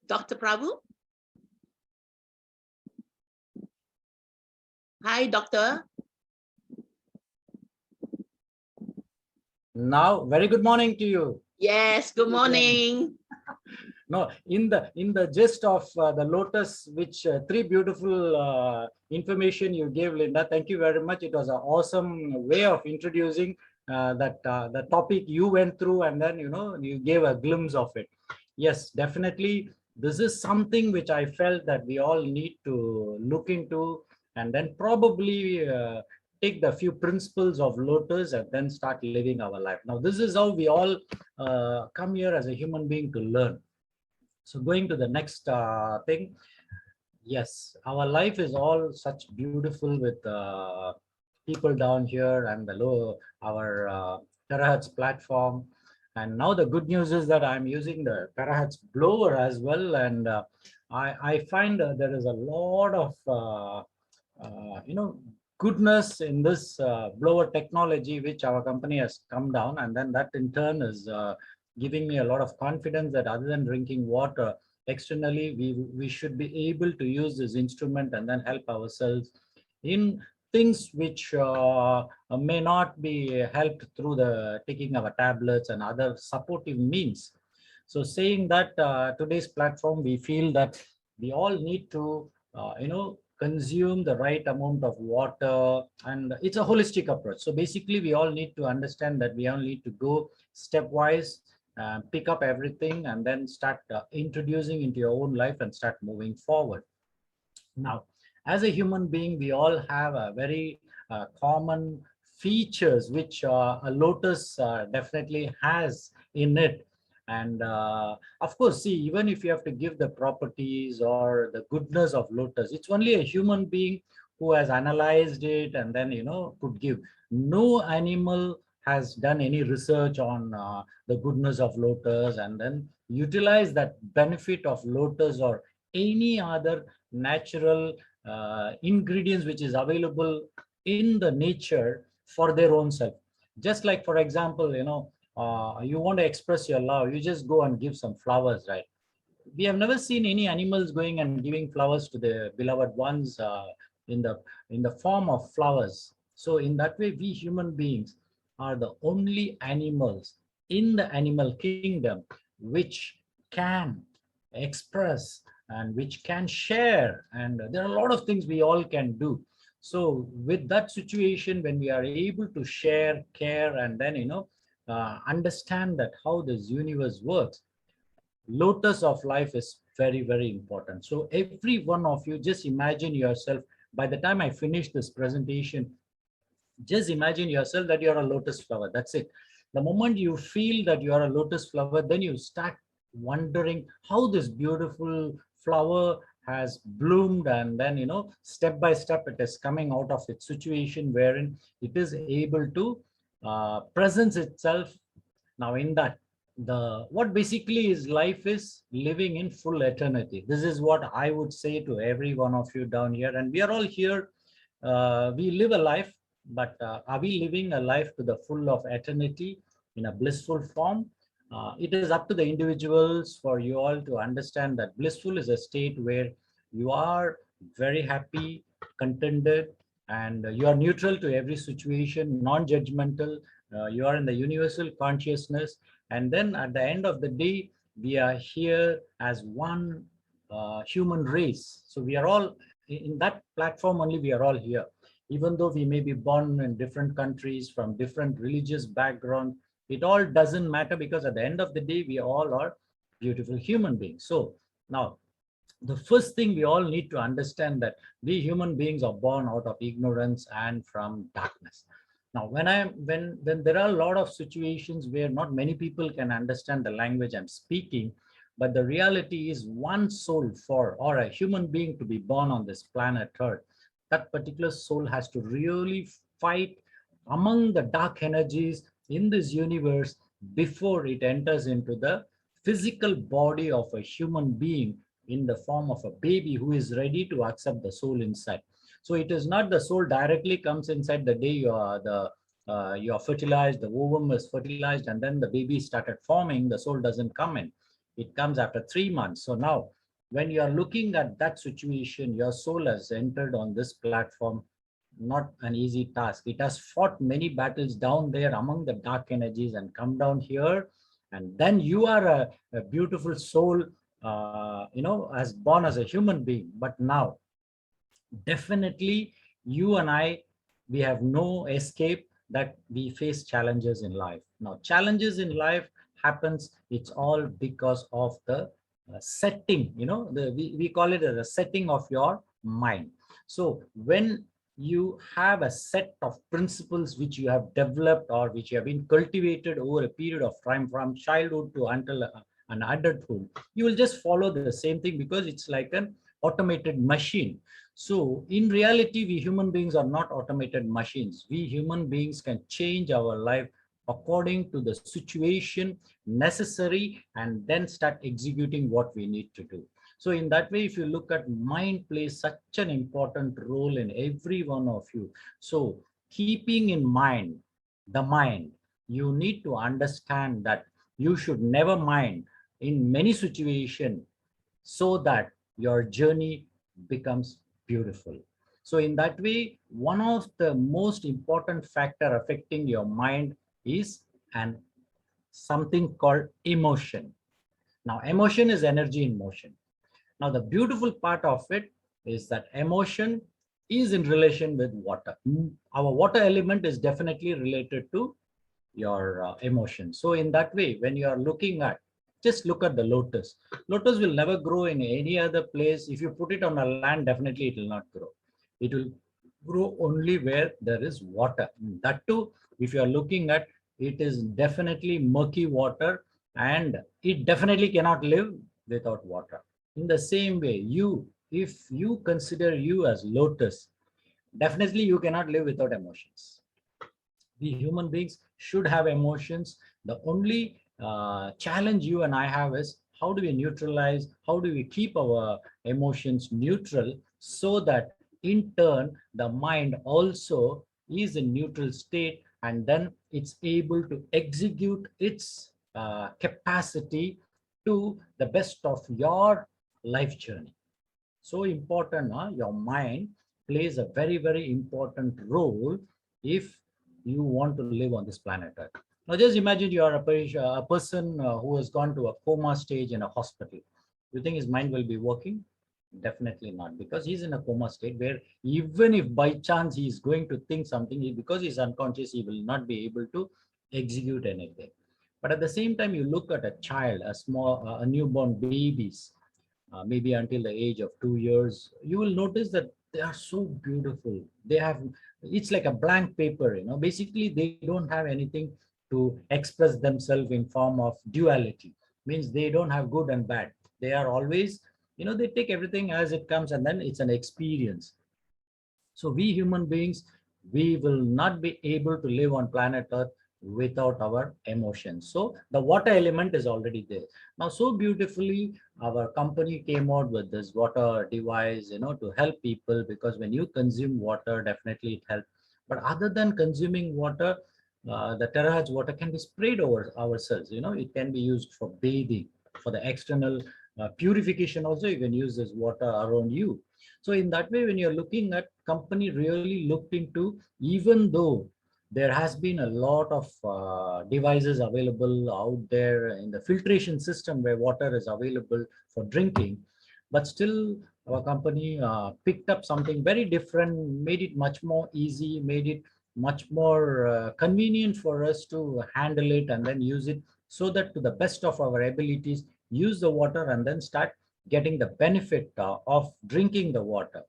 Dr. Prabhu? Hi, doctor. Now, very good morning to you. Yes, good morning. No, in the gist of the Lotus, which three beautiful information you gave, Linda. Thank you very much. It was an awesome way of introducing the topic you went through, and then you gave a glimpse of it. Yes, definitely. This is something which I felt that we all need to look into, and then probably take the few principles of Lotus and then start living our life. Now, this is how we all come here as a human being to learn. So going to the next thing, yes, our life is all such beautiful with people down here and our terahertz platform. And now the good news is that I'm using the terahertz blower as well, and I find there is a lot of goodness in this blower technology which our company has come down, and then that in turn is giving me a lot of confidence that other than drinking water externally, we should be able to use this instrument and then help ourselves in things which may not be helped through the taking our tablets and other supportive means. So saying that today's platform, we feel that we all need to consume the right amount of water, and it's a holistic approach. So basically we all need to understand that we all need to go stepwise, pick up everything and then start introducing into your own life and start moving forward. Now, as a human being, we all have a very common features which a Lotus definitely has in it. And of course, see, even if you have to give the properties or the goodness of Lotus, it's only a human being who has analyzed it and then, could give. No animal has done any research on the goodness of Lotus and then utilize that benefit of Lotus or any other natural ingredients which is available in the nature for their own self. Just like, for example, you want to express your love, you just go and give some flowers, right? We have never seen any animals going and giving flowers to their beloved ones in the form of flowers. So in that way, we human beings are the only animals in the animal kingdom which can express and which can share, and there are a lot of things we all can do. So with that situation, when we are able to share, care, and then understand that how this universe works, Lotus of life is very, very important. So every one of you, just imagine yourself, by the time I finish this presentation, just imagine yourself that you're a lotus flower. That's it. The moment you feel that you are a lotus flower, then you start wondering how this beautiful flower has bloomed, and then step by step it is coming out of its situation wherein it is able to presence itself. Now in that, the what basically is life is living in full eternity. This is what I would say to every one of you down here, and we are all here. We live a life, but are we living a life to the full of eternity in a blissful form? It is up to the individuals for you all to understand that blissful is a state where you are very happy, contented, and you are neutral to every situation, non-judgmental. You are in the universal consciousness. And then at the end of the day, we are here as one human race. So we are all in that platform only, we are all here. Even though we may be born in different countries from different religious background, it all doesn't matter, because at the end of the day, we all are beautiful human beings. So now, the first thing we all need to understand that we human beings are born out of ignorance and from darkness. Now, when there are a lot of situations where not many people can understand the language I'm speaking, but the reality is one soul or a human being to be born on this planet Earth, that particular soul has to really fight among the dark energies in this universe before it enters into the physical body of a human being in the form of a baby who is ready to accept the soul inside. So it is not the soul directly comes inside the day you are fertilized, the ovum is fertilized, and then the baby started forming. The soul doesn't come in. It comes after 3 months. So now when you are looking at that situation, your soul has entered on this platform, not an easy task. It has fought many battles down there among the dark energies and come down here. And then you are a beautiful soul, as born as a human being. But now, definitely, you and I, we have no escape that we face challenges in life. Now, challenges in life happens, it's all because of the setting, we call it as a setting of your mind. So when you have a set of principles which you have developed or which you have been cultivated over a period of time from childhood to until an adulthood, you will just follow the same thing because it's like an automated machine. So in reality, we human beings are not automated machines. We human beings can change our life according to the situation necessary and then start executing what we need to do. So in that way, if you look at, mind plays such an important role in every one of you. So keeping in mind the mind, you need to understand that you should never mind in many situations so that your journey becomes beautiful. So in that way, one of the most important factor affecting your mind is an something called emotion. Now, emotion is energy in motion. Now, the beautiful part of it is that emotion is in relation with water. Our water element is definitely related to your emotion. So in that way, when you are looking at, just look at the lotus. Lotus will never grow in any other place. If you put it on a land, definitely it will not grow. It will grow only where there is water. That too, if you are looking at, it is definitely murky water and it definitely cannot live without water. In the same way, if you consider you as lotus, definitely you cannot live without emotions. We human beings should have emotions. The only challenge you and I have is how do we neutralize, how do we keep our emotions neutral so that in turn the mind also is in neutral state and then it's able to execute its capacity to the best of your life journey. So important, your mind plays a very, very important role if you want to live on this planet Earth. Now, just imagine you are a person who has gone to a coma stage in a hospital. You think his mind will be working? Definitely not, because he's in a coma state where even if by chance he is going to think something, because he's unconscious, he will not be able to execute anything. But at the same time, you look at a child, a newborn babies, maybe until the age of 2 years, you will notice that they are so beautiful. They have, it's like a blank paper, basically they don't have anything to express themselves in form of duality, means they don't have good and bad. They are always, they take everything as it comes and then it's an experience. So we human beings, we will not be able to live on planet Earth without our emotions. So the water element is already there. Now, so beautifully, our company came out with this water device, to help people, because when you consume water, definitely it helps. But other than consuming water, the terahertz water can be sprayed over ourselves. It can be used for bathing, for the external purification. Also, you can use this water around you. So in that way, when you're looking at, company really looked into, even though there has been a lot of devices available out there in the filtration system where water is available for drinking, but still our company picked up something very different, made it much more easy, made it much more convenient for us to handle it and then use it, so that to the best of our abilities, use the water and then start getting the benefit of drinking the water.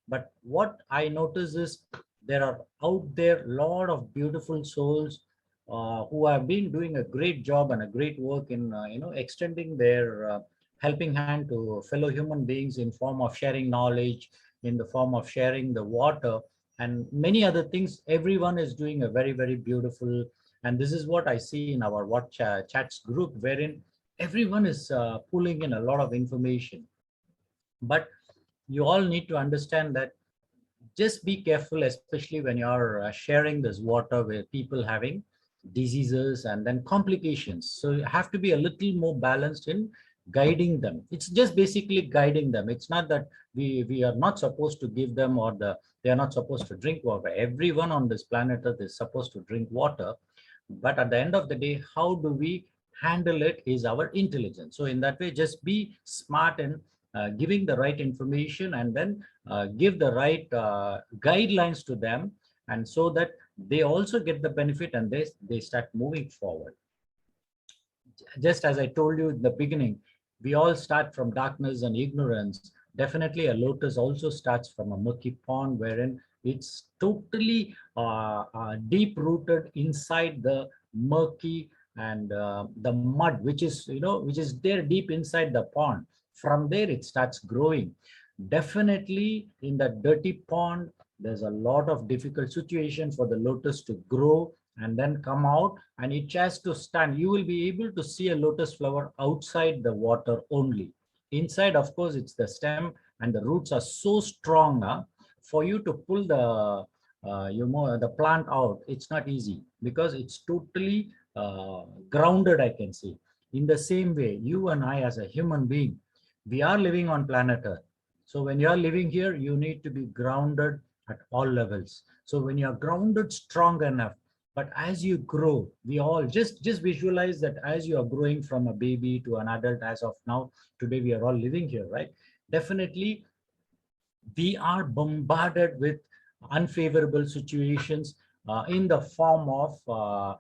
But what I notice is there are out there a lot of beautiful souls who have been doing a great job and a great work in extending their helping hand to fellow human beings in form of sharing knowledge, in the form of sharing the water and many other things. Everyone is doing a very, very beautiful, and this is what I see in our watch chats group, wherein everyone is pulling in a lot of information. But you all need to understand that just be careful, especially when you're sharing this water with people having diseases and then complications. So you have to be a little more balanced in guiding them. It's just basically guiding them. It's not that we are not supposed to give them, or they are not supposed to drink water. Everyone on this planet Earth is supposed to drink water. But at the end of the day, how do we handle it is our intelligence. So in that way, just be smart in giving the right information, and then give the right guidelines to them, and so that they also get the benefit, and they start moving forward. Just as I told you in the beginning, we all start from darkness and ignorance. Definitely, a lotus also starts from a murky pond, wherein it's totally deep rooted inside the murky and the mud, which is, which is there deep inside the pond. From there, it starts growing. Definitely, in that dirty pond, there's a lot of difficult situation for the lotus to grow and then come out, and it has to stand. You will be able to see a lotus flower outside the water only. Inside, of course, it's the stem, and the roots are so strong. For you to pull the plant out, it's not easy, because it's totally grounded, I can say. In the same way, you and I, as a human being, we are living on planet Earth. So when you are living here, you need to be grounded at all levels. So when you are grounded strong enough, but as you grow, we all just visualize that as you are growing from a baby to an adult, as of now, today we are all living here, right? Definitely, we are bombarded with unfavorable situations in the form of,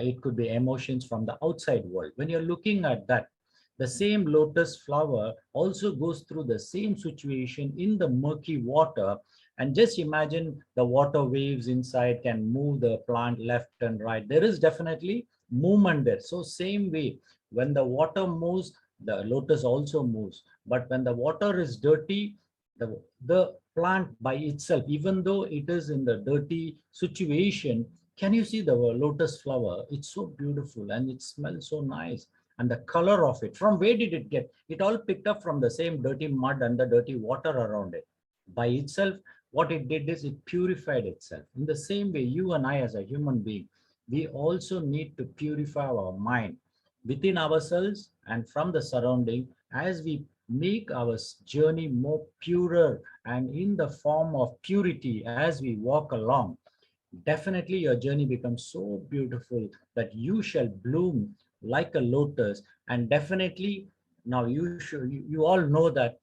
it could be emotions from the outside world. When you're looking at that, the same lotus flower also goes through the same situation in the murky water. And just imagine, the water waves inside can move the plant left and right. There is definitely movement there. So same way, when the water moves, the lotus also moves. But when the water is dirty, the plant by itself, even though it is in the dirty situation, can you see the lotus flower? It's so beautiful and it smells so nice. And the color of it, from where did it get? It all picked up from the same dirty mud and the dirty water around it. By itself, what it did is it purified itself. In the same way, you and I, as a human being, we also need to purify our mind within ourselves and from the surrounding, as we make our journey more purer and in the form of purity as we walk along. Definitely, your journey becomes so beautiful that you shall bloom like a lotus. And definitely, now you all know that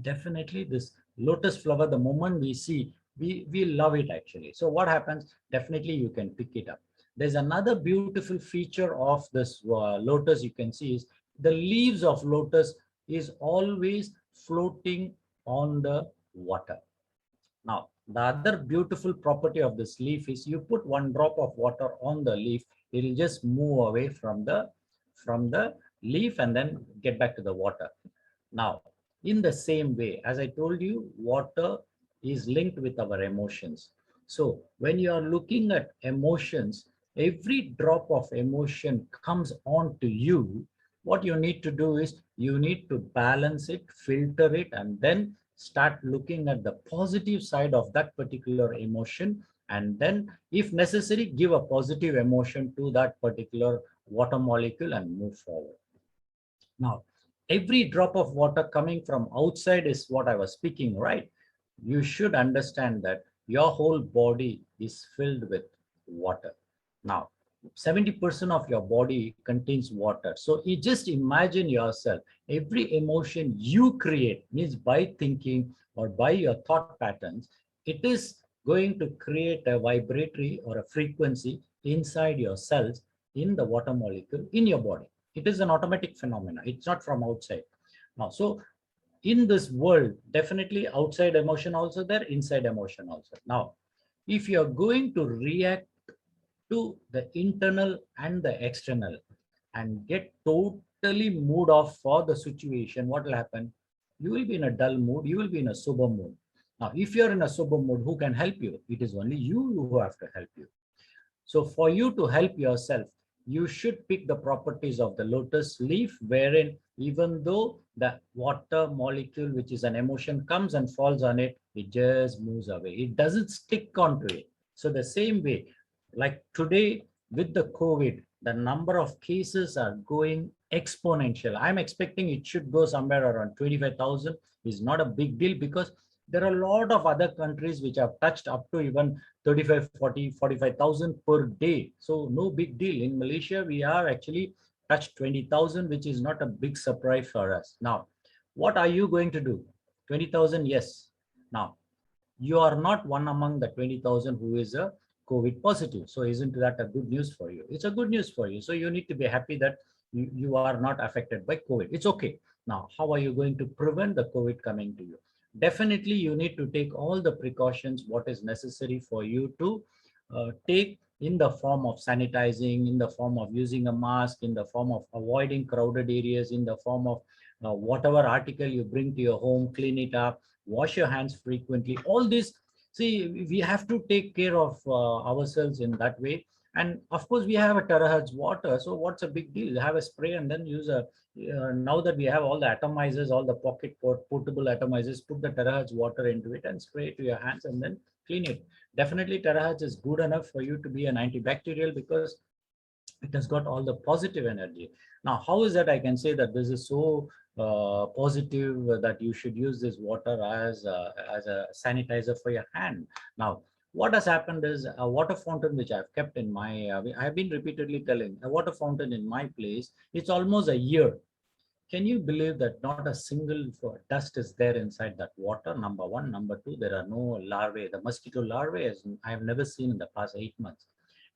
definitely this lotus flower, the moment we see, we love it actually. So what happens? Definitely, you can pick it up. There's another beautiful feature of this lotus you can see is the leaves of lotus is always floating on the water. Now, the other beautiful property of this leaf is, you put one drop of water on the leaf, it will just move away from the leaf and then get back to the water. Now, in the same way, as I told you, water is linked with our emotions. So when you are looking at emotions, every drop of emotion comes on to you. What you need to do is, you need to balance it, filter it, and then start looking at the positive side of that particular emotion. And then, if necessary, give a positive emotion to that particular water molecule and move forward. Now, every drop of water coming from outside is what I was speaking, right? You should understand that your whole body is filled with water. Now, 70% of your body contains water. So you just imagine yourself, every emotion you create, means by thinking or by your thought patterns, it is going to create a vibratory or a frequency inside your cells, in the water molecule in your body. It is an automatic phenomena. It's not from outside. Now, so in this world, definitely outside emotion also there, inside emotion also. Now, if you're going to react to the internal and the external and get totally mood off for the situation, what will happen? You will be in a dull mood, you will be in a sober mood. Now, if you're in a sober mood, who can help you? It is only you who have to help you. So for you to help yourself, you should pick the properties of the lotus leaf, wherein even though the water molecule, which is an emotion, comes and falls on it, it just moves away. It doesn't stick onto it. So the same way, like today with the COVID, the number of cases are going exponential. I'm expecting it should go somewhere around 25,000. Is not a big deal because there are a lot of other countries which have touched up to even 35, 40, 45,000 per day. So no big deal. In Malaysia, we are actually touched 20,000, which is not a big surprise for us. Now, what are you going to do? 20,000, yes. Now, you are not one among the 20,000 who is a COVID positive. So isn't that a good news for you? It's a good news for you. So you need to be happy that you are not affected by COVID. It's okay. Now, how are you going to prevent the COVID coming to you? Definitely, you need to take all the precautions, what is necessary for you to take in the form of sanitizing, in the form of using a mask, in the form of avoiding crowded areas, in the form of whatever article you bring to your home, clean it up, wash your hands frequently. All this, see, we have to take care of ourselves in that way. And of course, we have a terahertz water. So what's a big deal? Have a spray and then use a. Now that we have all the atomizers, all the portable atomizers, put the terahertz water into it and spray it to your hands and then clean it. Definitely, terahertz is good enough for you to be an antibacterial because it has got all the positive energy. Now, how is that I can say that this is so positive that you should use this water as a sanitizer for your hand? Now, what has happened is a water fountain which I've kept in my, I've been repeatedly telling, a water fountain in my place, it's almost a year. Can you believe that not a single dust is there inside that water? Number one. Number two, there are no larvae. The mosquito larvae, I have never seen in the past 8 months.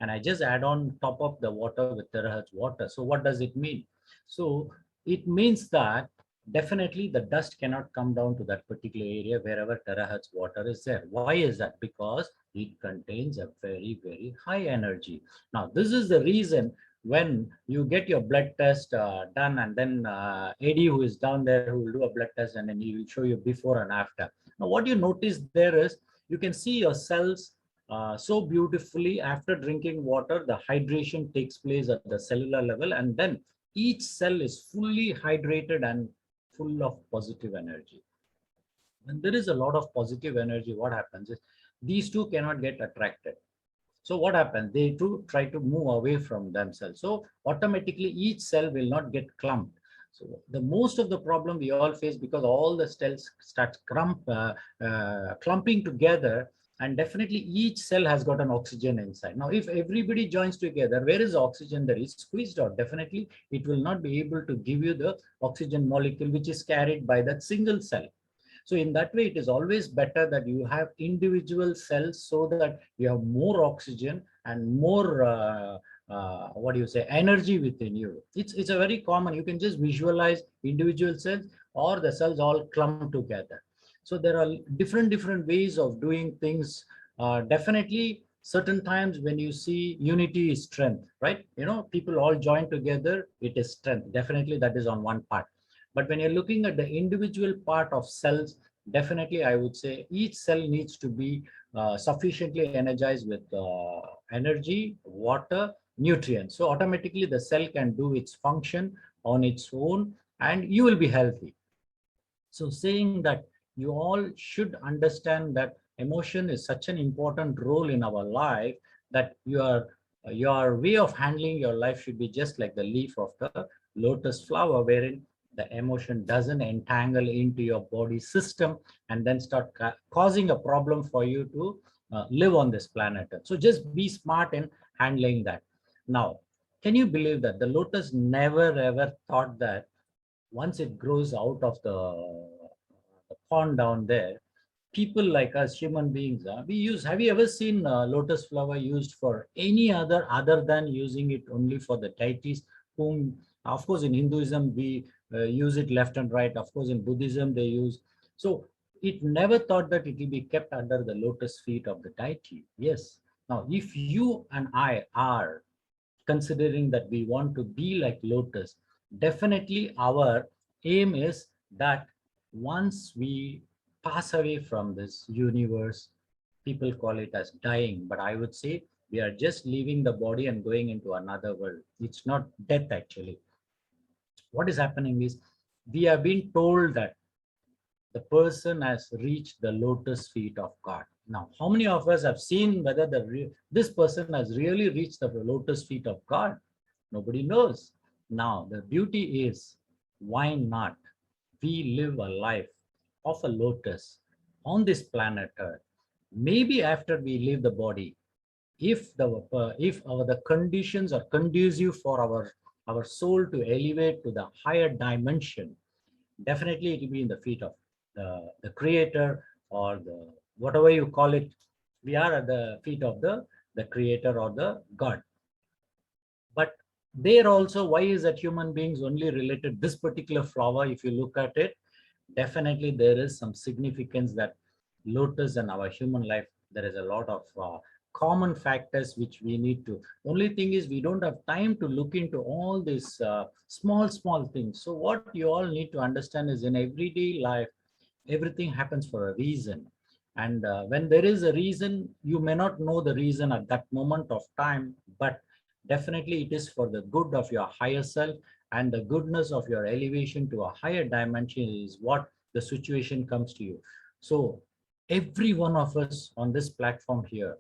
And I just add on top of the water with terahertz water. So what does it mean? So it means that definitely the dust cannot come down to that particular area wherever terahertz water is there. Why is that? Because it contains a very, very high energy. Now, this is the reason when you get your blood test done, and then AD who is down there who will do a blood test and then he will show you before and after. Now, what you notice there is you can see your cells so beautifully after drinking water. The hydration takes place at the cellular level, and then each cell is fully hydrated and full of positive energy. When there is a lot of positive energy, what happens is these two cannot get attracted. So what happens? They too try to move away from themselves. So automatically each cell will not get clumped. So the most of the problem we all face because all the cells start clumping together, and definitely each cell has got an oxygen inside. Now, if everybody joins together, where is the oxygen that is squeezed out? Definitely, it will not be able to give you the oxygen molecule which is carried by that single cell. So in that way, it is always better that you have individual cells so that you have more oxygen and more, what do you say, energy within you. It's a very common, you can just visualize individual cells or the cells all clump together. So there are different ways of doing things. Definitely, certain times when you see unity is strength, right? You know, people all join together, it is strength. Definitely that is on one part. But when you're looking at the individual part of cells, definitely I would say each cell needs to be sufficiently energized with energy, water, nutrients. So automatically the cell can do its function on its own and you will be healthy. So saying that, you all should understand that emotion is such an important role in our life that your way of handling your life should be just like the leaf of the lotus flower, wherein the emotion doesn't entangle into your body system and then start causing a problem for you to live on this planet. So just be smart in handling that. Now, can you believe that the lotus never ever thought that once it grows out of the pond down there, people like us, human beings, we use. Have you ever seen lotus flower used for any other than using it only for the deities? Whom, of course, in Hinduism we use it left and right. Of course, in Buddhism they use. So it never thought that it will be kept under the lotus feet of the deity. Yes. Now, if you and I are considering that we want to be like lotus, definitely our aim is that once we pass away from this universe, people call it as dying, but I would say we are just leaving the body and going into another world. It's not death actually. What is happening is we have been told that the person has reached the lotus feet of God. Now, how many of us have seen whether this person has really reached the lotus feet of God? Nobody knows. Now, the beauty is, why not? We live a life of a lotus on this planet Earth. Maybe after we leave the body, if the conditions are conducive for our soul to elevate to the higher dimension, definitely it will be in the feet of the creator, or the whatever you call it. We are at the feet of the creator or the god. But there also, why is that human beings only related this particular flower? If you look at it, definitely there is some significance that lotus and our human life, there is a lot of common factors which we need to. Only thing is, we don't have time to look into all these small things. So what you all need to understand is, in everyday life, everything happens for a reason. And when there is a reason, you may not know the reason at that moment of time, but definitely it is for the good of your higher self, and the goodness of your elevation to a higher dimension is what the situation comes to you. So every one of us on this platform here,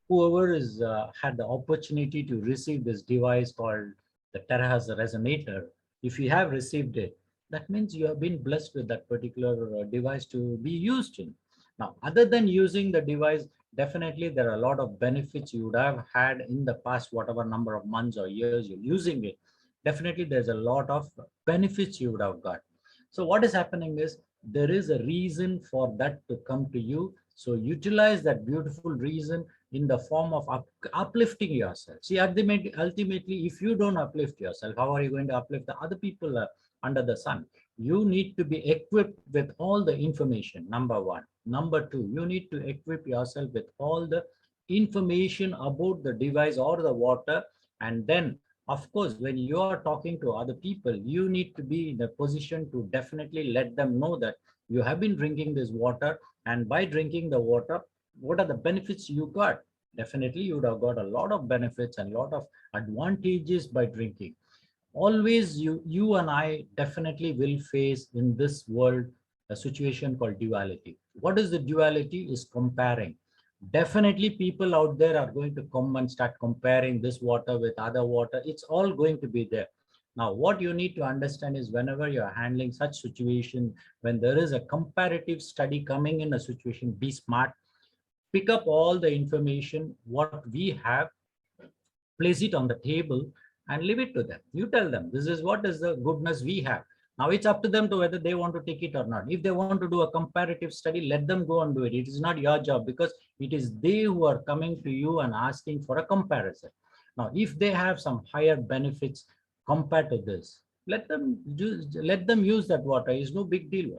whoever is had the opportunity to receive this device called the Terahertz resonator, if you have received it, that means you have been blessed with that particular device to be used in. Now, other than using the device, definitely there are a lot of benefits you would have had in the past, whatever number of months or years you're using it. Definitely there's a lot of benefits you would have got. So what is happening is, there is a reason for that to come to you. So utilize that beautiful reason in the form of uplifting yourself. See, ultimately, if you don't uplift yourself, how are you going to uplift the other people under the sun? You need to be equipped with all the information, number one. Number two, you need to equip yourself with all the information about the device or the water. And then, of course, when you are talking to other people, you need to be in a position to definitely let them know that you have been drinking this water, and by drinking the water, what are the benefits you got? Definitely you would have got a lot of benefits and a lot of advantages by drinking. Always you and I definitely will face in this world a situation called duality. What is the duality? Is comparing. Definitely people out there are going to come and start comparing this water with other water. It's all going to be there. Now what you need to understand is, whenever you're handling such situation, when there is a comparative study coming in a situation, be smart. Pick up all the information what we have, place it on the table, and leave it to them. You tell them, this is what is the goodness we have. Now it's up to them to whether they want to take it or not. If they want to do a comparative study, let them go and do it. It is not your job, because it is they who are coming to you and asking for a comparison. Now if they have some higher benefits compared to this, let them use that water. It's no big deal.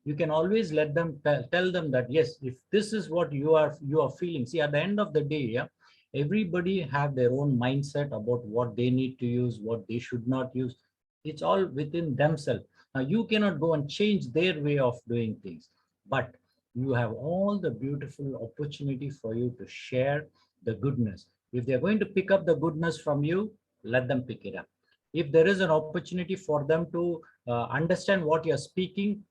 You can always let them tell them that, yes, if this is what you are feeling. See, at the end of the day, yeah, everybody have their own mindset about what they need to use, what they should not use. It's all within themselves. Now you cannot go and change their way of doing things, but you have all the beautiful opportunity for you to share the goodness. If they're going to pick up the goodness from you, let them pick it up. If there is an opportunity for them to understand what you're speaking,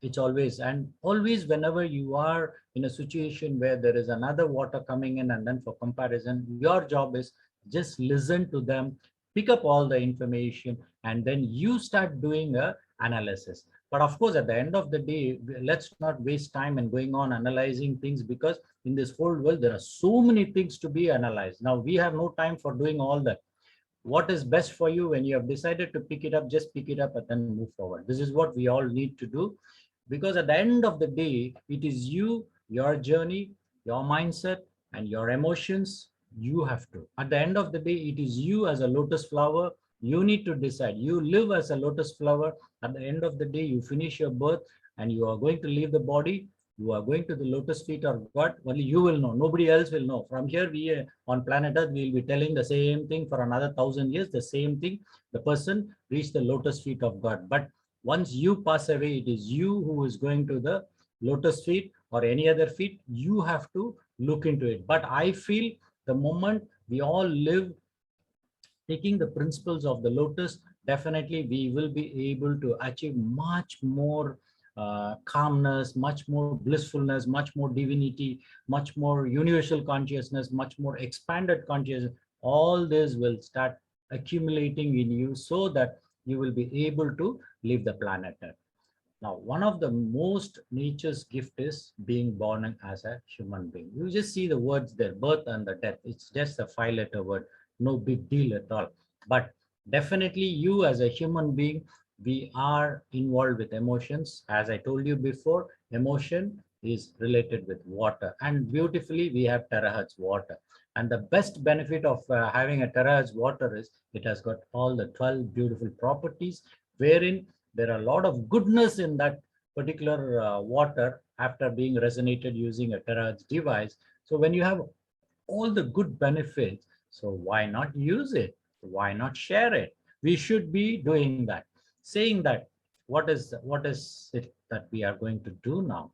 it's always, and always, whenever you are in a situation where there is another water coming in, and then for comparison, your job is just listen to them, pick up all the information, and then you start doing a analysis. But of course, at the end of the day, let's not waste time in going on analyzing things, because in this whole world there are so many things to be analyzed. Now we have no time for doing all that. What is best for you, when you have decided to pick it up, just pick it up and then move forward. This is what we all need to do, because at the end of the day, it is you, your journey, your mindset, and your emotions. You have to, at the end of the day, it is you as a lotus flower. You need to decide. You live as a lotus flower. At the end of the day, you finish your birth and you are going to leave the body. You are going to the lotus feet of God. Only you will know. Nobody else will know. From here, we on planet Earth, we will be telling the same thing for another 1,000 years. The same thing. The person reached the lotus feet of God. But once you pass away, it is you who is going to the lotus feet or any other feet. You have to look into it. But I feel the moment we all live taking the principles of the lotus, definitely we will be able to achieve much more calmness, much more blissfulness, much more divinity, much more universal consciousness, much more expanded consciousness. All this will start accumulating in you so that you will be able to leave the planet Earth. Now, one of the most nature's gift is being born as a human being. You just see the words there, birth and the death. It's just a 5-letter word, no big deal at all. But definitely you as a human being, we are involved with emotions. As I told you before, emotion is related with water. And beautifully, we have terahertz water. And the best benefit of having a terahertz water is it has got all the 12 beautiful properties, wherein there are a lot of goodness in that particular water after being resonated using a terahertz device. So when you have all the good benefits, so why not use it? Why not share it? We should be doing that. Saying that, what is it that we are going to do now?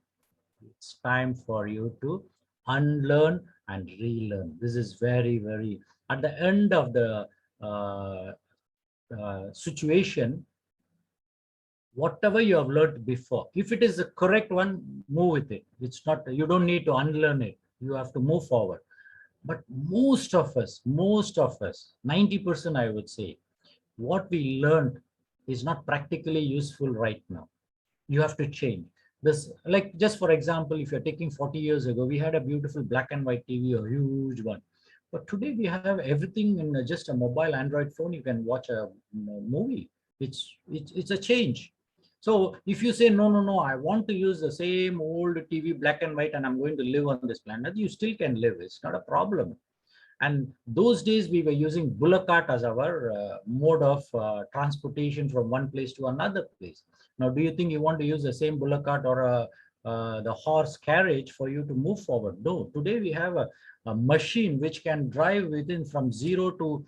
It's time for you to unlearn and relearn. This is very, very, at the end of the uh, situation, whatever you have learned before, if it is the correct one, move with it. It's not, you don't need to unlearn it. You have to move forward. But most of us, 90%, I would say, what we learned is not practically useful right now. You have to change this. Like, just for example, if you're taking 40 years ago, we had a beautiful black and white TV, a huge one. But today we have everything in just a mobile Android phone. You can watch a movie. It's a change. So if you say, no, no, no, I want to use the same old TV, black and white, and I'm going to live on this planet, you still can live. It's not a problem. And those days we were using bullock cart as our mode of transportation from one place to another place. Now, do you think you want to use the same bullock cart or the horse carriage for you to move forward? No. Today we have a machine which can drive within from 0 to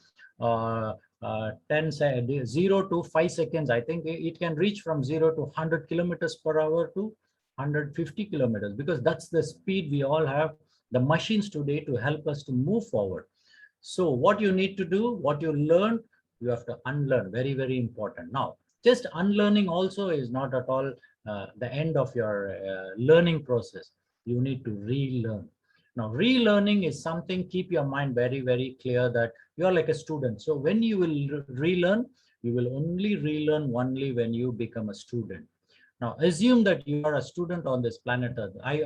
0 to 5 seconds. I think it can reach from 0 to 100 kilometers per hour to 150 kilometers, because that's the speed we all have the machines today to help us to move forward. So what you need to do, what you learned, you have to unlearn. Very, very important. Now, just unlearning also is not at all the end of your learning process. You need to relearn. Now, relearning is something, keep your mind very, very clear that you're like a student. So when you will relearn, you will only relearn only when you become a student. Now, assume that you are a student on this planet Earth. I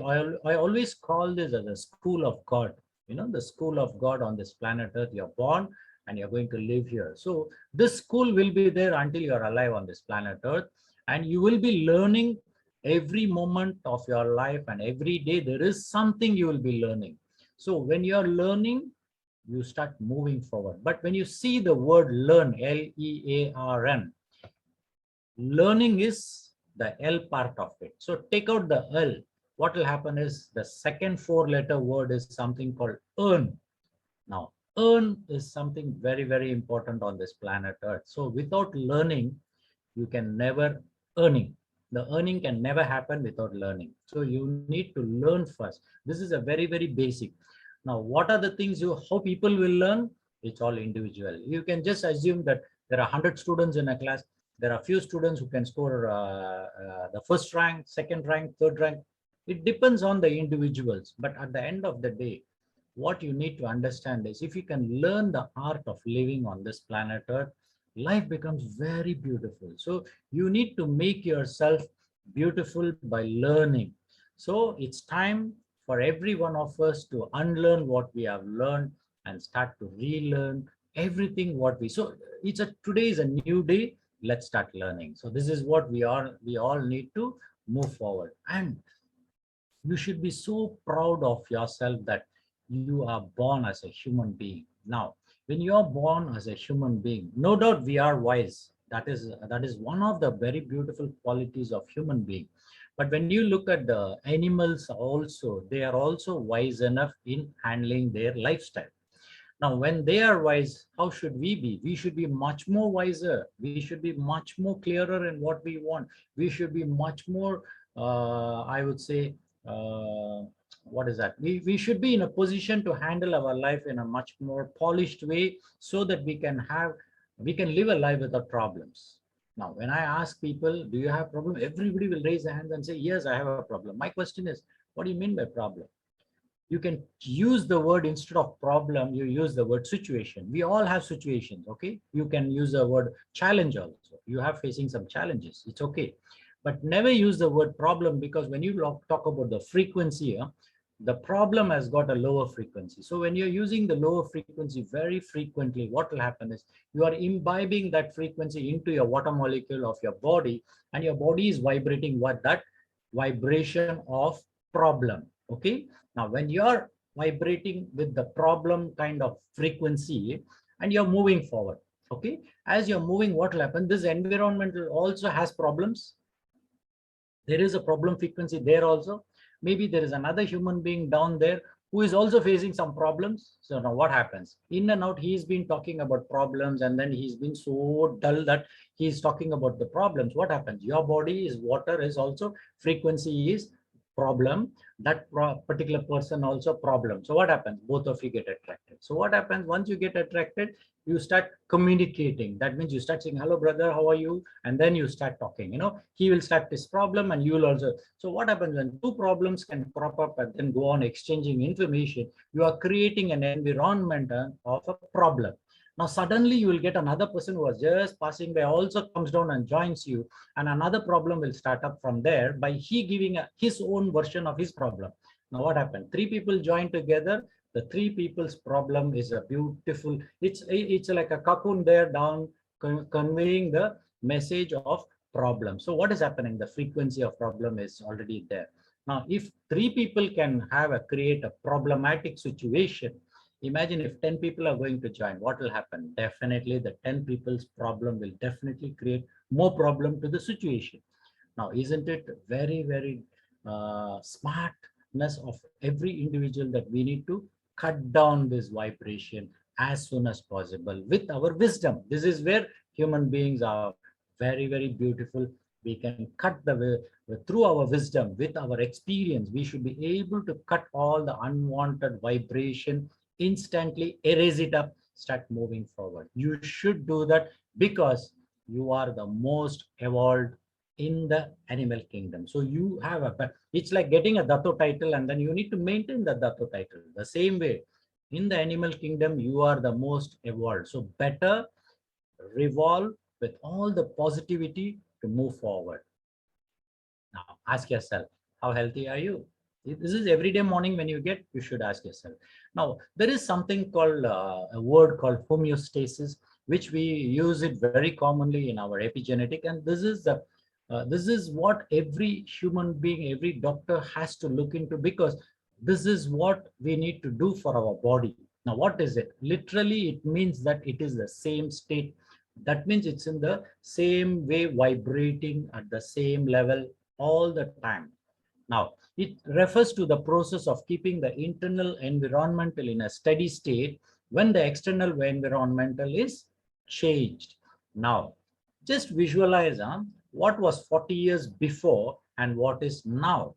always call this as a school of God. You know, the school of God on this planet Earth. You're born and you're going to live here. So this school will be there until you're alive on this planet Earth. And you will be learning every moment of your life, and every day there is something you will be learning. So when you're learning, you start moving forward. But when you see the word learn, Learn, learning is the L part of it. So take out the L. What will happen is the second 4-letter word is something called earn. Now, earn is something very, very important on this planet Earth. So without learning, you can never earning. The earning can never happen without learning. So you need to learn first. This is a very, very basic. Now, what are the things how people will learn? It's all individual. You can just assume that there are 100 students in a class. There are few students who can score the first rank, second rank, third rank. It depends on the individuals. But at the end of the day, what you need to understand is if you can learn the art of living on this planet Earth, life becomes very beautiful. So you need to make yourself beautiful by learning. So it's time for every one of us to unlearn what we have learned and start to relearn everything what we. So today is a new day. Let's start learning. So this is what we all need to move forward. And you should be so proud of yourself that you are born as a human being. Now, when you are born as a human being, no doubt we are wise. That is one of the very beautiful qualities of human being. But when you look at the animals also, they are also wise enough in handling their lifestyle. Now, when they are wise, how should we be? We should be much more wiser. We should be much more clearer in what we want. We should be much more, I would say, what is that? We should be in a position to handle our life in a much more polished way so that we can live a life without problems. Now, when I ask people, do you have a problem? Everybody will raise their hands and say, yes, I have a problem. My question is, what do you mean by problem? you can use the word instead of problem, you use the word situation. We all have situations, okay? You can use the word challenge also. You have facing some challenges, it's okay. But never use the word problem, because when you talk about the frequency, the problem has got a lower frequency. So when you're using the lower frequency very frequently, what will happen is you are imbibing that frequency into your water molecule of your body, and your body is vibrating what that vibration of problem. Okay. Now, when you're vibrating with the problem kind of frequency and you're moving forward, okay, as you're moving, what will happen? This environment also has problems. There is a problem frequency there also. Maybe there is another human being down there who is also facing some problems. So now what happens? In and out, he's been talking about problems, and then he's been so dull that he's talking about the problems. What happens? Your body is water, is also frequency is problem. That particular person also problem. So what happens? Both of you get attracted. So what happens once you get attracted? You start communicating. That means you start saying, hello brother, how are you? And then you start talking. He will start this problem and you will also. So what happens when two problems can crop up and then go on exchanging information? You are creating an environment of a problem. Now suddenly you will get another person who was just passing by also comes down and joins you, and another problem will start up from there by he giving his own version of his problem. Now what happened? Three people join together. The three people's problem is a beautiful, it's like a cocoon there down conveying the message of problem. So what is happening? The frequency of problem is already there. Now if three people can create a problematic situation, imagine if 10 people are going to join, what will happen? Definitely the 10 people's problem will definitely create more problem to the situation. Now, isn't it very, very smartness of every individual that we need to cut down this vibration as soon as possible with our wisdom? This is where human beings are very, very beautiful. We can cut through our wisdom, with our experience, we should be able to cut all the unwanted vibration, instantly erase it up, start moving forward. You should do that because you are the most evolved in the animal kingdom. So you have it's like getting a Dato title and then you need to maintain the Dato title. The same way, in the animal kingdom, you are the most evolved. So better revolve with all the positivity to move forward. Now ask yourself, how healthy are you? This is every day morning when you should ask yourself. Now, there is something called a word called homeostasis, which we use it very commonly in our epigenetic. And this is what every human being, every doctor has to look into, because this is what we need to do for our body. Now, what is it? Literally, it means that it is the same state. That means it's in the same way, vibrating at the same level all the time. Now, it refers to the process of keeping the internal environmental in a steady state when the external environmental is changed. Now, just visualize what was 40 years before and what is now.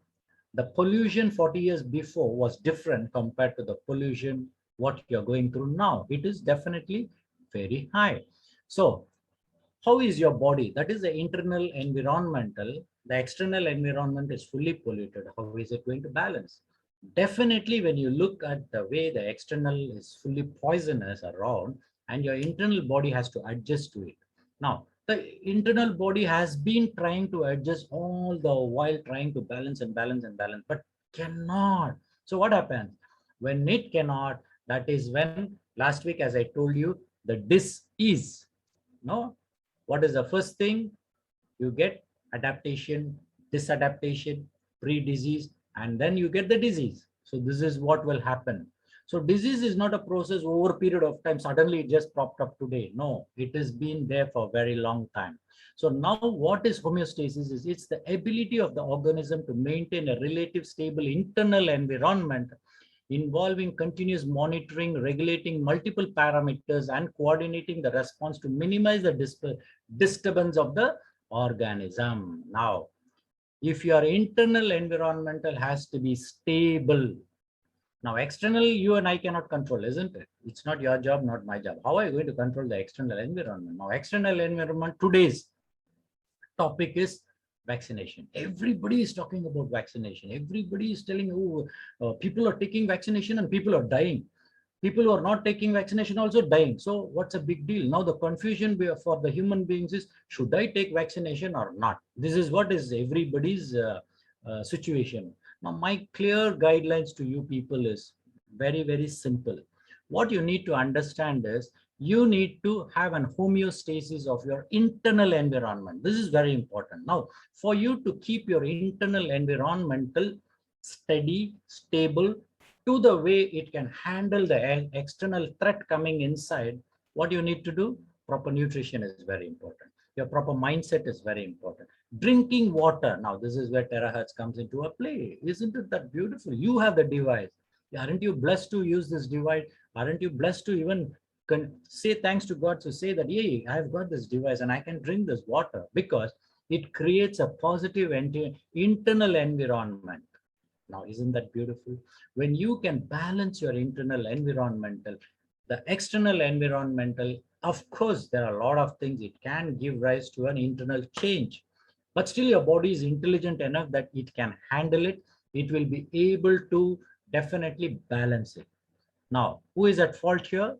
The pollution 40 years before was different compared to the pollution what you're going through now. It is definitely very high. So how is your body? That is the internal environmental. The external environment is fully polluted. How is it going to balance? Definitely, when you look at the way the external is fully poisonous around, and your internal body has to adjust to it. Now, the internal body has been trying to adjust all the while, trying to balance and balance and balance, but cannot. So what happens? When it cannot, that is when last week, as I told you, the dis-ease. No, what is the first thing? You get adaptation, disadaptation, pre-disease, and then you get the disease. So this is what will happen. So disease is not a process over a period of time. Suddenly it just popped up today. No, it has been there for a very long time. So now what is homeostasis is it's the ability of the organism to maintain a relative stable internal environment involving continuous monitoring, regulating multiple parameters, and coordinating the response to minimize the disturbance of the organism. Now, if your internal environmental has to be stable, now external you and I cannot control, isn't it? It's not your job, not my job. How are you going to control the external environment? Now, external environment, today's topic is Vaccination. Everybody is talking about vaccination. Everybody is telling, oh, people are taking vaccination and people are dying. People who are not taking vaccination also dying. So what's a big deal? Now the confusion for the human beings is, should I take vaccination or not? This is what is everybody's situation. Now my clear guidelines to you people is very, very simple. What you need to understand is, you need to have an homeostasis of your internal environment. This is very important. Now, for you to keep your internal environmental steady, stable, to the way it can handle the external threat coming inside, what you need to do? Proper nutrition is very important. Your proper mindset is very important. Drinking water. Now, this is where terahertz comes into a play. Isn't it that beautiful? You have the device. Aren't you blessed to use this device? Aren't you blessed to even say thanks to God to say that, hey, I've got this device and I can drink this water, because it creates a positive internal environment. Now, isn't that beautiful? When you can balance your internal environmental, the external environmental, of course, there are a lot of things it can give rise to an internal change, but still your body is intelligent enough that it can handle it. It will be able to definitely balance it. Now, who is at fault here?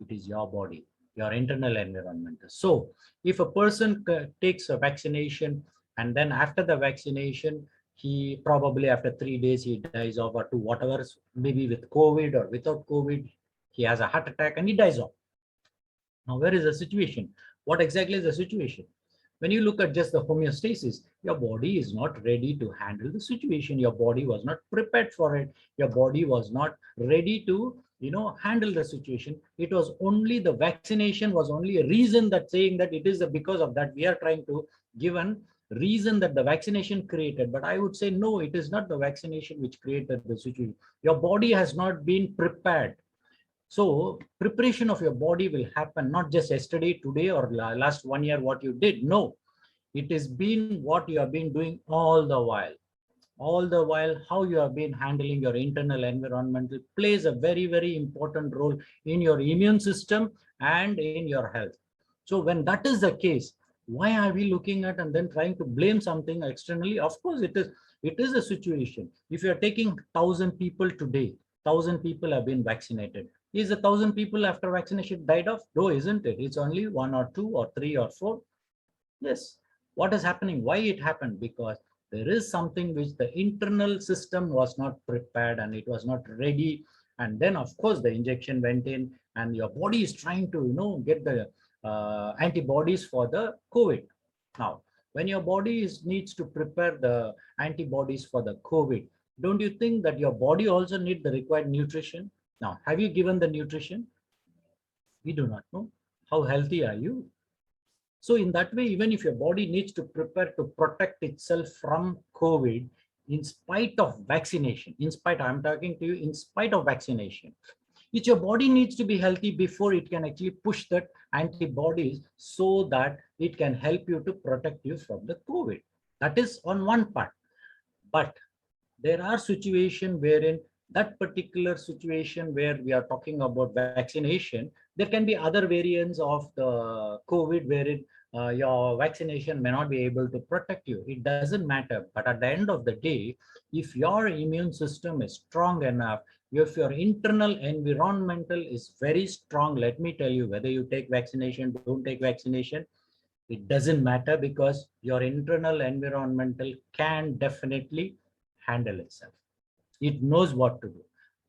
It is your body, your internal environment. So if a person takes a vaccination, and then after the vaccination, he probably after 3 days he dies off, or to whatever, maybe with COVID or without COVID, he has a heart attack and he dies off. Now, where is the situation? What exactly is the situation? When you look at just the homeostasis, your body is not ready to handle the situation. Your body was not prepared for it. Your body was not ready to, handle the situation. It was only the vaccination was only a reason that saying that it is because of that we are trying to give an reason that the vaccination created. But I would say, no, it is not the vaccination which created the situation. Your body has not been prepared. So preparation of your body will happen not just yesterday, today, or last 1 year what you did. No, it has been what you have been doing all the while. All the while, how you have been handling your internal environment plays a very, very important role in your immune system and in your health. So when that is the case, why are we looking at and then trying to blame something externally? Of course, it is a situation. If you are taking 1,000 people today, 1,000 people have been vaccinated. Is 1,000 people after vaccination died off? No, isn't it? It's only 1 or 2 or 3 or 4. Yes. What is happening? Why it happened? Because there is something which the internal system was not prepared and it was not ready. And then, of course, the injection went in and your body is trying to, get the antibodies for the COVID. Now, when your body needs to prepare the antibodies for the COVID, don't you think that your body also needs the required nutrition? Now, have you given the nutrition? We do not know. How healthy are you? So in that way, even if your body needs to prepare to protect itself from COVID, in spite of vaccination, I'm talking to you, in spite of vaccination, your body needs to be healthy before it can actually push that antibodies so that it can help you to protect you from the COVID. That is on one part. But there are situations wherein that particular situation where we are talking about vaccination, there can be other variants of the COVID wherein your vaccination may not be able to protect you. It doesn't matter. But at the end of the day, if your immune system is strong enough, if your internal environmental is very strong, let me tell you, whether you take vaccination, don't take vaccination, it doesn't matter, because your internal environmental can definitely handle itself. It knows what to do.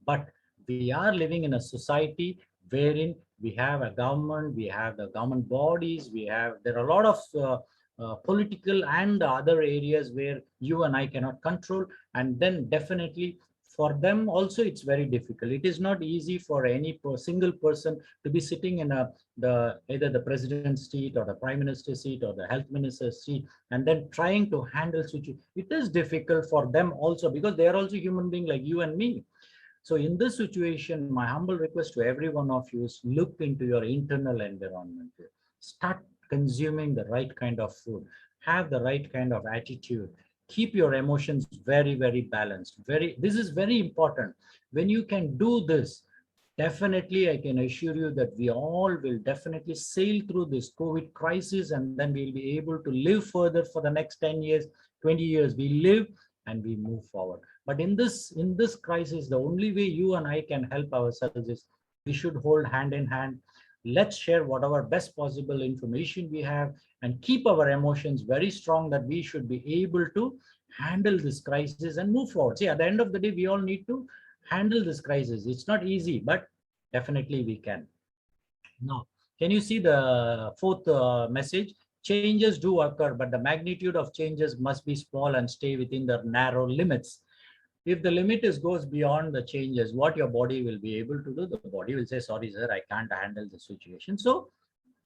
But we are living in a society wherein we have a government, we have the government bodies, there are a lot of political and other areas where you and I cannot control. And then definitely for them also it's very difficult. It is not easy for any single person to be sitting in either the president's seat or the prime minister's seat or the health minister's seat and then trying to handle situation. It is difficult for them also, because they are also human beings like you and me. So in this situation, my humble request to every one of you is look into your internal environment. Start consuming the right kind of food, have the right kind of attitude, keep your emotions very, very balanced. This is very important. When you can do this, definitely, I can assure you that we all will definitely sail through this COVID crisis, and then we'll be able to live further for the next 10 years, 20 years. We live and we move forward. But in this crisis, the only way you and I can help ourselves is we should hold hand in hand. Let's share whatever best possible information we have and keep our emotions very strong, that we should be able to handle this crisis and move forward. See, at the end of the day, we all need to handle this crisis. It's not easy, but definitely we can. Now, can you see the fourth message? Changes do occur, but the magnitude of changes must be small and stay within the narrow limits. If the limit goes beyond the changes, what your body will be able to do, the body will say, sorry, sir, I can't handle the situation. So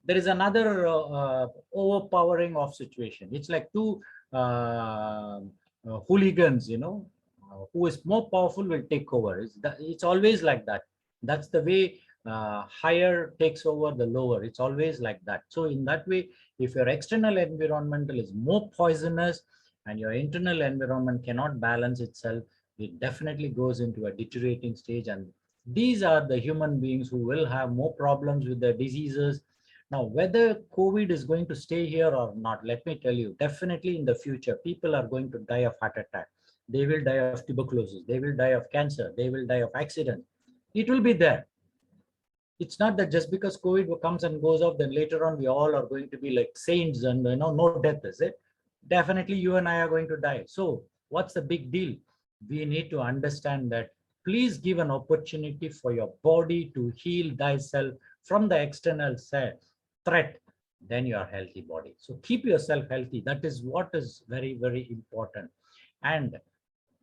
there is another overpowering of situation. It's like two hooligans, who is more powerful will take over. It's always like that. That's the way higher takes over the lower. It's always like that. So in that way, if your external environmental is more poisonous and your internal environment cannot balance itself, it definitely goes into a deteriorating stage. And these are the human beings who will have more problems with their diseases. Now, whether COVID is going to stay here or not, let me tell you, definitely in the future, people are going to die of heart attack. They will die of tuberculosis. They will die of cancer. They will die of accident. It will be there. It's not that just because COVID comes and goes off, then later on we all are going to be like saints and no death, is it? Definitely you and I are going to die. So what's the big deal? We need to understand that please give an opportunity for your body to heal thyself from the external threat. Then you are healthy body. So keep yourself healthy. That is what is very, very important. And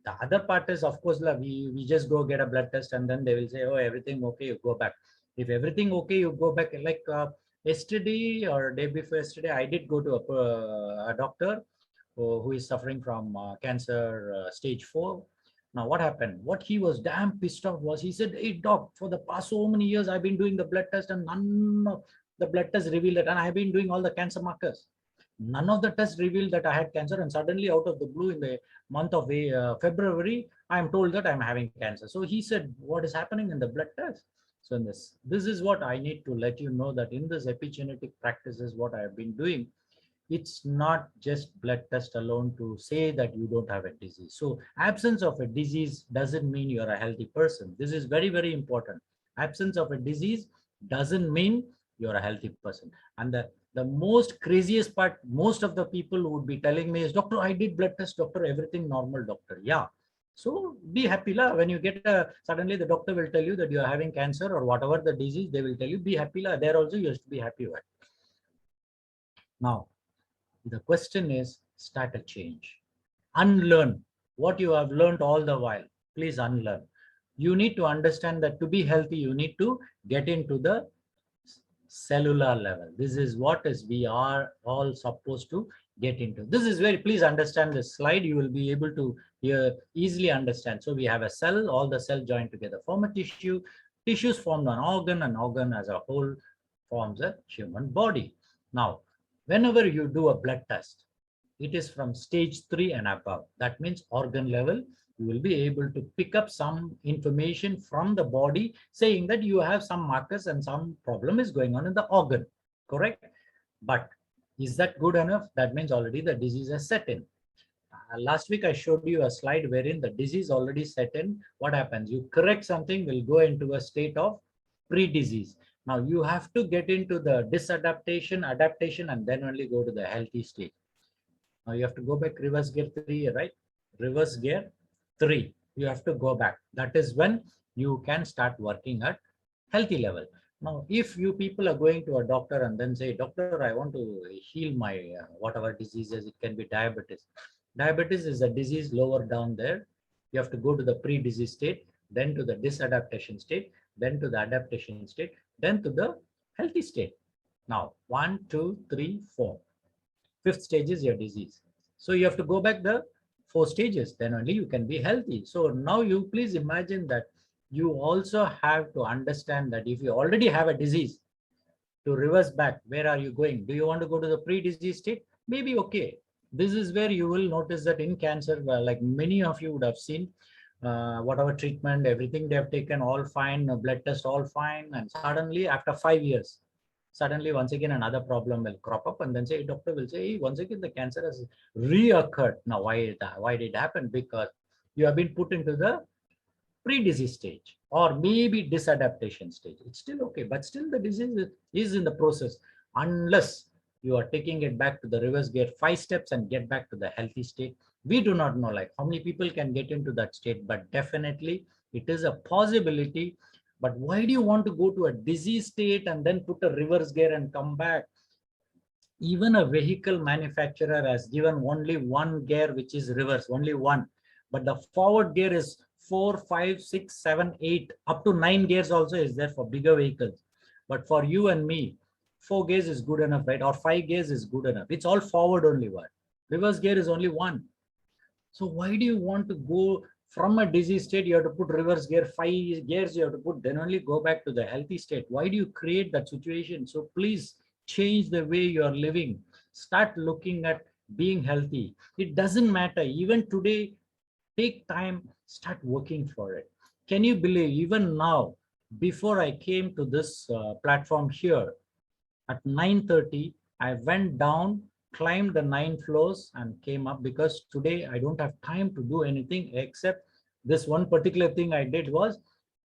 the other part is, of course, we just go get a blood test and then they will say, oh, everything okay, you go back. If everything okay, you go back. Like yesterday or day before yesterday, I did go to a doctor who is suffering from cancer stage 4. Now, what happened? What he was damn pissed off was, he said, hey, doc, for the past so many years, I've been doing the blood test and none of the blood tests revealed it. And I've been doing all the cancer markers. None of the tests revealed that I had cancer. And suddenly, out of the blue, in the month of February, I'm told that I'm having cancer. So he said, what is happening in the blood test? So in this is what I need to let you know, that in this epigenetic practices, what I have been doing, it's not just blood test alone to say that you don't have a disease. So absence of a disease doesn't mean you're a healthy person. This is very, very important. Absence of a disease doesn't mean you're a healthy person. And the most craziest part, most of the people would be telling me is, doctor, I did blood test, doctor, everything normal, doctor. Yeah. So be happy la. When you get suddenly the doctor will tell you that you are having cancer or whatever the disease, they will tell you, be happy la. There also you have to be happy with. Now, the question is, start a change. Unlearn what you have learned all the while. Please unlearn. You need to understand that to be healthy, you need to get into the cellular level. This is what is we are all supposed to get into. This is very, please understand this slide. You will be able to easily understand. So we have a cell, all the cells join together form a tissue. Tissues form an organ as a whole forms a human body. Now, whenever you do a blood test, it is from stage 3 and above. That means organ level. You will be able to pick up some information from the body saying that you have some markers and some problem is going on in the organ, correct? But is that good enough? That means already the disease has set in. Last week I showed you a slide wherein the disease already set in. What happens? You correct something, will go into a state of pre-disease. Now you have to get into the disadaptation, adaptation, and then only go to the healthy state. Now you have to go back reverse gear 3, right? Reverse gear 3. You have to go back. That is when you can start working at healthy level. Now, if you people are going to a doctor and then say, doctor, I want to heal my whatever diseases, it can be diabetes. Diabetes is a disease lower down there. You have to go to the pre-disease state, then to the disadaptation state, then to the adaptation state, then to the healthy state. Now, 1, 2, 3, 4. 5th stage is your disease. So you have to go back the 4 stages, then only you can be healthy. So now you please imagine that you also have to understand that if you already have a disease, to reverse back, where are you going? Do you want to go to the pre-disease state? Maybe okay. This is where you will notice that in cancer, like many of you would have seen, whatever treatment, everything they have taken, all fine, blood test, all fine. And suddenly after 5 years, suddenly once again another problem will crop up, and then say doctor will say, hey, once again the cancer has reoccurred. Now why did it happen? Because you have been put into the pre-disease stage or maybe disadaptation stage. It's still okay, but still the disease is in the process. Unless you are taking it back to the reverse gear 5 steps and get back to the healthy state, we do not know like how many people can get into that state, but definitely it is a possibility. But why do you want to go to a disease state and then put a reverse gear and come back? Even a vehicle manufacturer has given only one gear, which is reverse, only one. But the forward gear is 4, 5, 6, 7, 8, up to 9 gears also is there for bigger vehicles. But for you and me, 4 gears is good enough, right? Or 5 gears is good enough. It's all forward only one. Reverse gear is only one. So why do you want to go from a disease state? You have to put reverse gear, 5 gears you have to put, then only go back to the healthy state. Why do you create that situation? So please change the way you are living. Start looking at being healthy. It doesn't matter. Even today, take time, start working for it. Can you believe even now, before I came to this platform here, at 9:30, I went down, climbed the 9 floors and came up, because today I don't have time to do anything except this one particular thing I did was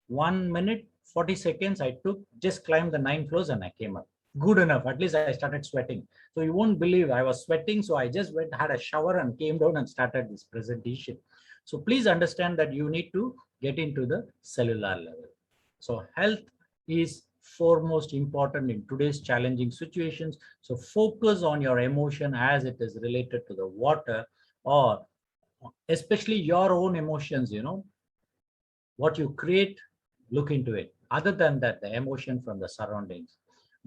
1 minute, 40 seconds I took, just climbed the 9 floors and I came up. Good enough. At least I started sweating. So you won't believe I was sweating. So I just went, had a shower and came down and started this presentation. So please understand that you need to get into the cellular level. So health is foremost important in today's challenging situations. So focus on your emotion as it is related to the water, or especially your own emotions, what you create, look into it. Other than that, the emotion from the surroundings.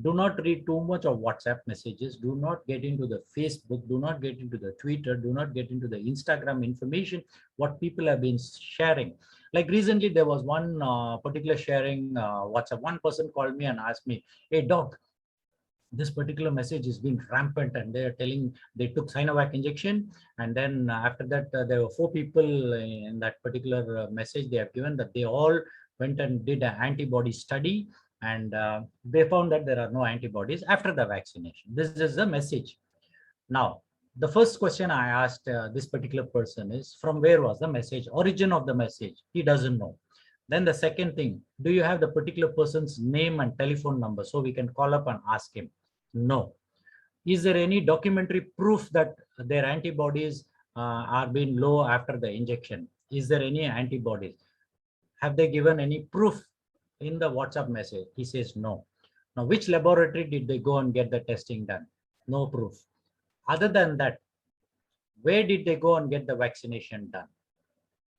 Do not read too much of WhatsApp messages. Do not get into the Facebook. Do not get into the Twitter. Do not get into the Instagram information, what people have been sharing. Like recently, there was one particular sharing WhatsApp. One person called me and asked me, hey, doc, this particular message has been rampant, and they are telling they took Sinovac injection, and then after that there were 4 people in that particular message they have given, that they all went and did an antibody study, and they found that there are no antibodies after the vaccination. This is the message. Now the first question I asked this particular person is, from where was the message, origin of the message? He doesn't know. Then the second thing, do you have the particular person's name and telephone number so we can call up and ask him? No. Is there any documentary proof that their antibodies are being low after the injection? Is there any antibodies? Have they given any proof in the WhatsApp message? He says no. Now, which laboratory did they go and get the testing done? No proof. Other than that, where did they go and get the vaccination done?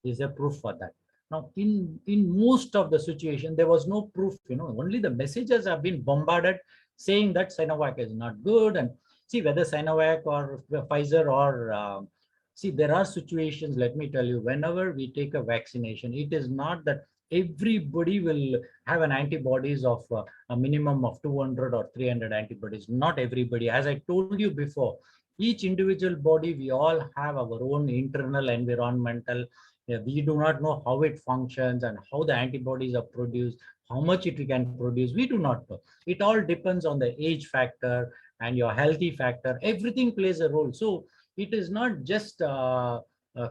Is there proof for that? Now, in most of the situation, there was no proof. Only the messages have been bombarded saying that Sinovac is not good. And see, whether Sinovac or Pfizer or see, there are situations, let me tell you, whenever we take a vaccination, it is not that everybody will have an antibodies of a minimum of 200 or 300 antibodies. Not everybody. As I told you before, each individual body, we all have our own internal environmental. We do not know how it functions and how the antibodies are produced, how much it can produce. We do not know. It all depends on the age factor and your healthy factor. Everything plays a role. So it is not just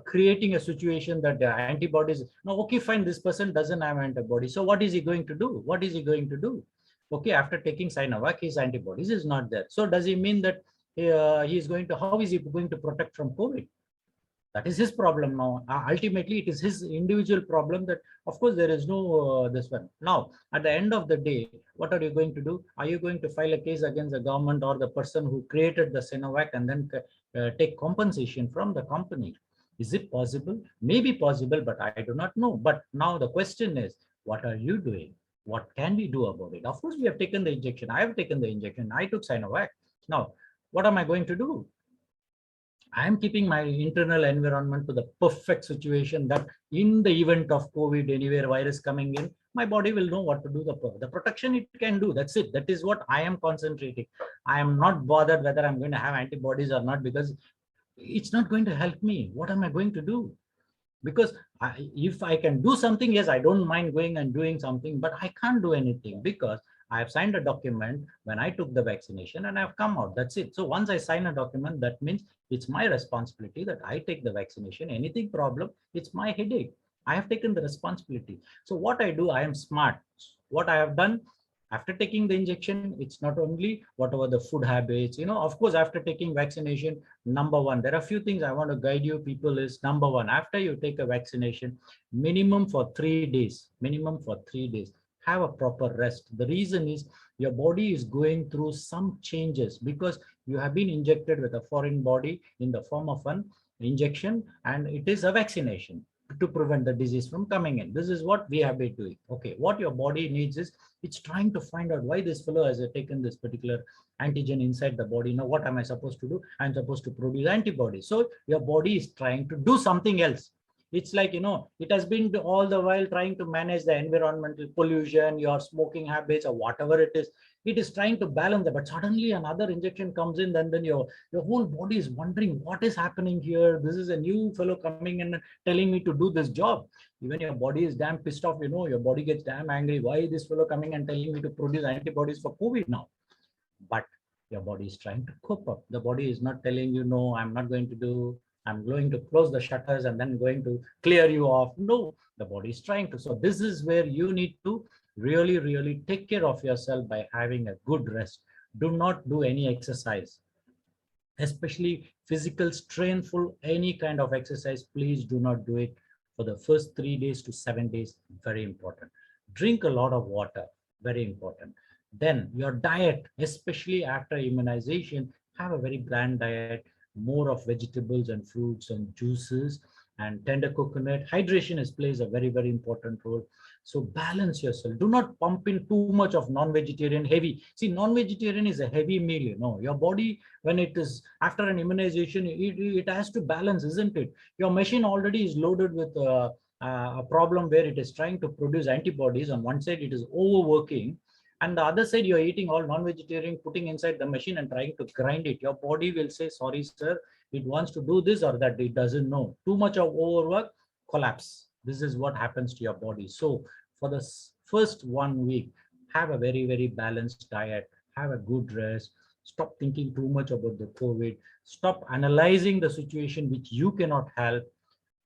creating a situation that the antibodies, no, okay, fine, this person doesn't have antibody. So what is he going to do? What is he going to do? Okay, after taking Sinovac, his antibodies is not there. So does he mean that he is going to, how is he going to protect from COVID? That is his problem now. Ultimately, it is his individual problem that, of course, there is no this one. Now, at the end of the day, what are you going to do? Are you going to file a case against the government or the person who created the Sinovac and then take compensation from the company? Is it possible? Maybe possible, but I do not know. But now the question is, what are you doing? What can we do about it? Of course, we have taken the injection. I have taken the injection. I took Sinovac. Now, what am I going to do? I am keeping my internal environment to the perfect situation that in the event of COVID, anywhere virus coming in, my body will know what to do, the protection it can do. That's it. That is what I am concentrating. I am not bothered whether I'm going to have antibodies or not, because it's not going to help me. What am I going to do? Because if I can do something, yes, I don't mind going and doing something, but I can't do anything because I have signed a document when I took the vaccination and I've come out. That's it. So once I sign a document, that means it's my responsibility that I take the vaccination. Anything problem, it's my headache. I have taken the responsibility. So what I do, I am smart. What I have done, after taking the injection, it's not only whatever the food habits, of course, after taking vaccination, number one, there are a few things I want to guide you people is number one, after you take a vaccination, minimum for 3 days, have a proper rest. The reason is your body is going through some changes because you have been injected with a foreign body in the form of an injection, and it is a vaccination to prevent the disease from coming in. This is what we have been doing. Okay, what your body needs is it's trying to find out why this fellow has taken this particular antigen inside the body. Now, what am I supposed to do? I'm supposed to produce antibodies. So your body is trying to do something else. It's like, it has been all the while trying to manage the environmental pollution, your smoking habits, or whatever it is. It is trying to balance that, but suddenly another injection comes in, and then your whole body is wondering what is happening here. This is a new fellow coming in and telling me to do this job. Even your body is damn pissed off, your body gets damn angry. Why is this fellow coming and telling me to produce antibodies for COVID now? But your body is trying to cope up. The body is not telling you, no, I'm not going to do, I'm going to close the shutters and then going to clear you off. No, the body is trying to. So this is where you need to really, really take care of yourself by having a good rest. Do not do any exercise, especially physical strainful, any kind of exercise. Please do not do it for the first 3 days to 7 days. Very important. Drink a lot of water. Very important. Then your diet, especially after immunization, have a very bland diet, more of vegetables and fruits and juices and tender coconut. Hydration plays a very, very important role. So balance yourself. Do not pump in too much of non-vegetarian heavy. See, non-vegetarian is a heavy meal, your body, when it is after an immunization, it has to balance, isn't it? Your machine already is loaded with a problem where it is trying to produce antibodies. On one side, it is overworking, and the other side, you're eating all non-vegetarian, putting inside the machine and trying to grind it. Your body will say, sorry, sir, it wants to do this or that. It doesn't know. Too much of overwork, collapse. This is what happens to your body. So for the first 1 week, have a very, very balanced diet, have a good rest, stop thinking too much about the COVID, stop analyzing the situation which you cannot help.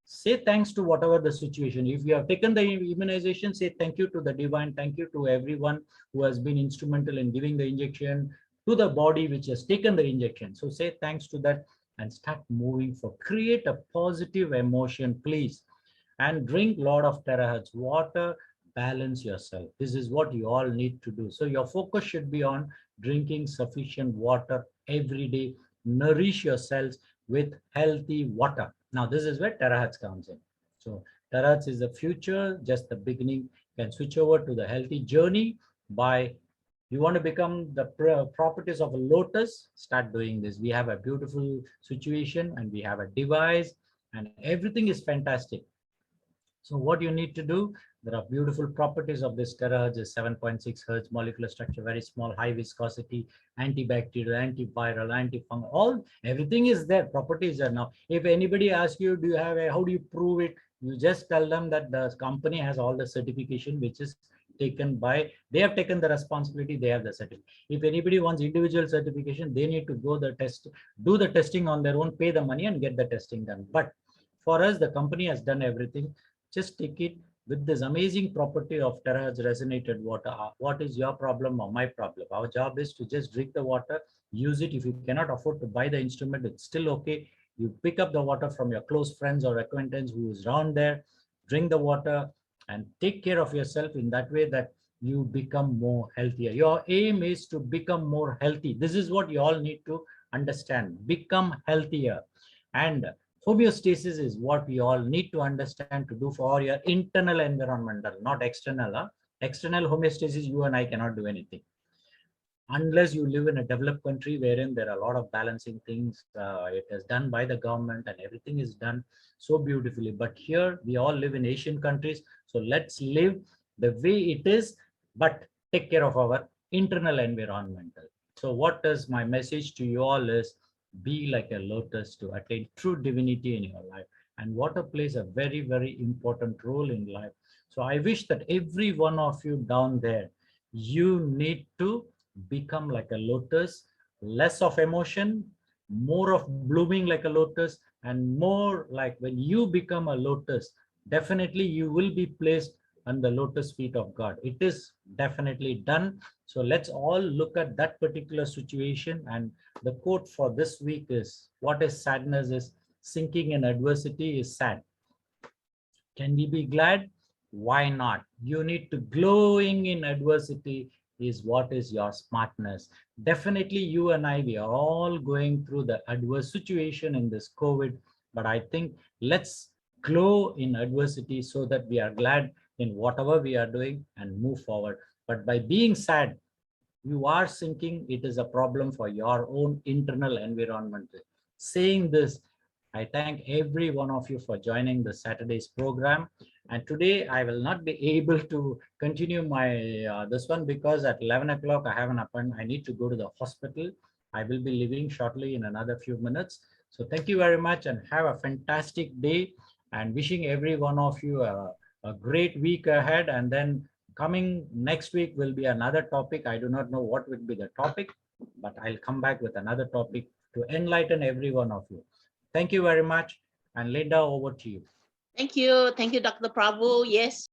Say thanks to whatever the situation. If you have taken the immunization, say thank you to the divine, thank you to everyone who has been instrumental in giving the injection, to the body which has taken the injection. So say thanks to that and start moving for, create a positive emotion, please. And drink a lot of terahertz water, balance yourself. This is what you all need to do. So your focus should be on drinking sufficient water every day. Nourish yourselves with healthy water. Now, this is where terahertz comes in. So terahertz is the future, just the beginning. You can switch over to the healthy journey by, you want to become the properties of a Lotus, start doing this. We have a beautiful situation and we have a device and everything is fantastic. So what you need to do, there are beautiful properties of this terahertz is 7.6 hertz, molecular structure, very small, high viscosity, antibacterial, antiviral, antifungal, everything is there, properties are now. If anybody asks you, do you have how do you prove it? You just tell them that the company has all the certification, which is taken by, they have taken the responsibility, they have the certificate. If anybody wants individual certification, they need to go the test, do the testing on their own, pay the money and get the testing done. But for us, the company has done everything. Just take it with this amazing property of terahertz resonated water. What is your problem or my problem? Our job is to just drink the water, use it. If you cannot afford to buy the instrument, it's still okay. You pick up the water from your close friends or acquaintance who is around there, drink the water and take care of yourself in that way that you become more healthier. Your aim is to become more healthy. This is what you all need to understand. Become healthier. And homeostasis is what we all need to understand to do for your internal environmental, not external. External homeostasis, you and I cannot do anything. Unless you live in a developed country wherein there are a lot of balancing things, it is done by the government and everything is done so beautifully. But here we all live in Asian countries. So let's live the way it is, but take care of our internal environmental. So what is my message to you all is, be like a lotus to attain true divinity in your life. and water plays a very, very important role in life. So I wish that every one of you down there, you need to become like a lotus, less of emotion, more of blooming like a lotus, and more like when you become a lotus, definitely you will be placed on the lotus feet of God. It is definitely done. So let's all look at that particular situation. And the quote for this week is, what is sadness is sinking in adversity is sad. Can we be glad? Why not? You need to glowing in adversity is what is your smartness. Definitely you and I, we are all going through the adverse situation in this COVID, but I think let's glow in adversity so that we are glad in whatever we are doing and move forward. But by being sad, you are sinking, it is a problem for your own internal environment. Saying this, I thank every one of you for joining the Saturday's program. And today I will not be able to continue my this one because at 11 o'clock I have an appointment. I need to go to the hospital. I will be leaving shortly in another few minutes. So thank you very much and have a fantastic day, and wishing every one of you a great week ahead. And then coming next week will be another topic. I do not know what will be the topic, but I'll come back with another topic to enlighten every one of you. Thank you very much. And Linda, over to you. Thank you. Thank you, Dr. Prabhu. Yes.